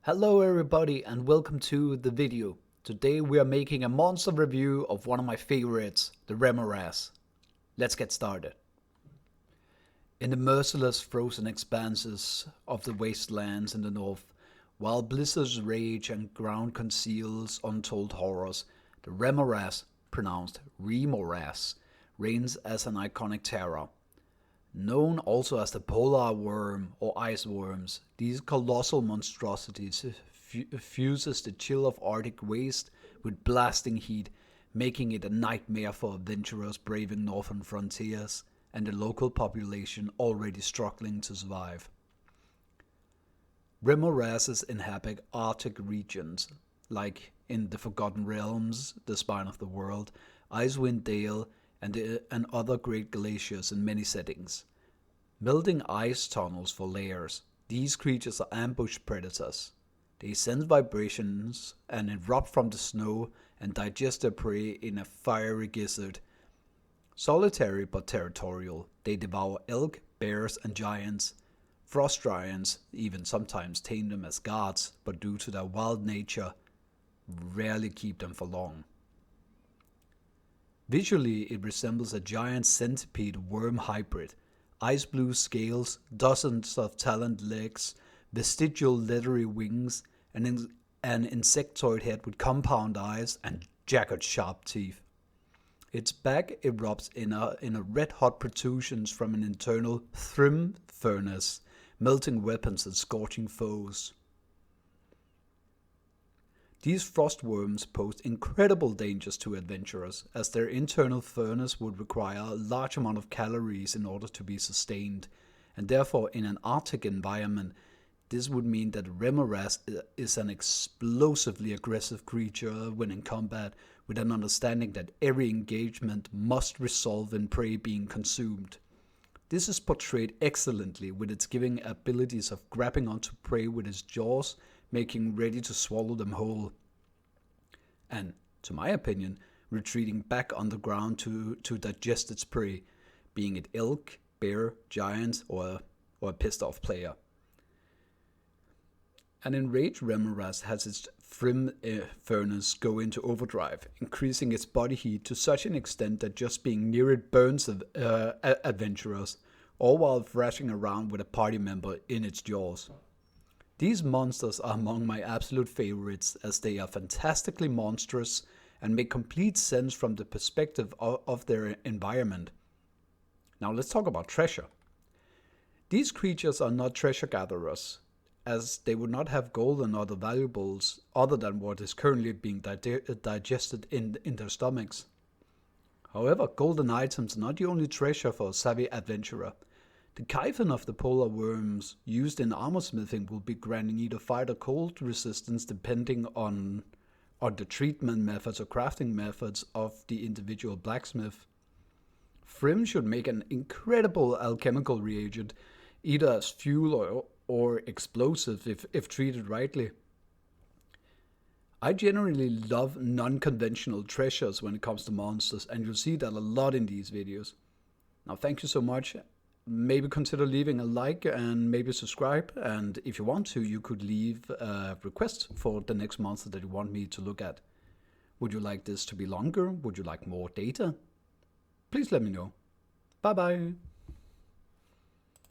Hello everybody and welcome to the video. Today we are making a monster review of one of my favorites, the Remorhaz. Let's get started. In the merciless frozen expanses of the wastelands in the north, while blizzards rage and ground conceals untold horrors, the Remorhaz, pronounced Remorhaz, reigns as an iconic terror. Known also as the polar worm or ice worms, these colossal monstrosities fuses the chill of Arctic waste with blasting heat, making it a nightmare for adventurers braving northern frontiers and the local population already struggling to survive. Remorhazes inhabit Arctic regions, like in the Forgotten Realms, the Spine of the World, Icewind Dale, and other great glaciers in many settings. Melting ice tunnels for layers, these creatures are ambush predators. They sense vibrations and erupt from the snow and digest their prey in a fiery gizzard. Solitary but territorial, they devour elk, bears, and giants. Frost giants even sometimes tame them as guards, but due to their wild nature, rarely keep them for long. Visually, it resembles a giant centipede worm hybrid. Ice blue scales, dozens of taloned legs, vestigial leathery wings, and an insectoid head with compound eyes and jagged sharp teeth. Its back erupts in a red-hot protrusions from an internal therm furnace, melting weapons and scorching foes. These frost worms pose incredible dangers to adventurers, as their internal furnace would require a large amount of calories in order to be sustained, and therefore in an Arctic environment, this would mean that Remorhaz is an explosively aggressive creature when in combat, with an understanding that every engagement must resolve in prey being consumed. This is portrayed excellently with its giving abilities of grabbing onto prey with its jaws, making ready to swallow them whole, and, to my opinion, retreating back on the ground to digest its prey, being it elk, bear, giant, or a pissed off player. An enraged Remorhaz has its therm furnace go into overdrive, increasing its body heat to such an extent that just being near it burns adventurers, all while thrashing around with a party member in its jaws. These monsters are among my absolute favorites, as they are fantastically monstrous and make complete sense from the perspective of their environment. Now let's talk about treasure. These creatures are not treasure gatherers, as they would not have gold and other valuables other than what is currently being digested in their stomachs. However, golden items are not the only treasure for a savvy adventurer. The chitin of the polar worms used in armor smithing will be granting either fire or cold resistance depending on the treatment methods or crafting methods of the individual blacksmith. Therm should make an incredible alchemical reagent, either as fuel or explosive if treated rightly. I generally love non-conventional treasures when it comes to monsters, and you'll see that a lot in these videos. Now thank you so much. Maybe consider leaving a like and maybe subscribe, and if you want to, you could leave a request for the next monster that you want me to look at. Would you like this to be longer? Would you like more data? Please let me know. Bye bye.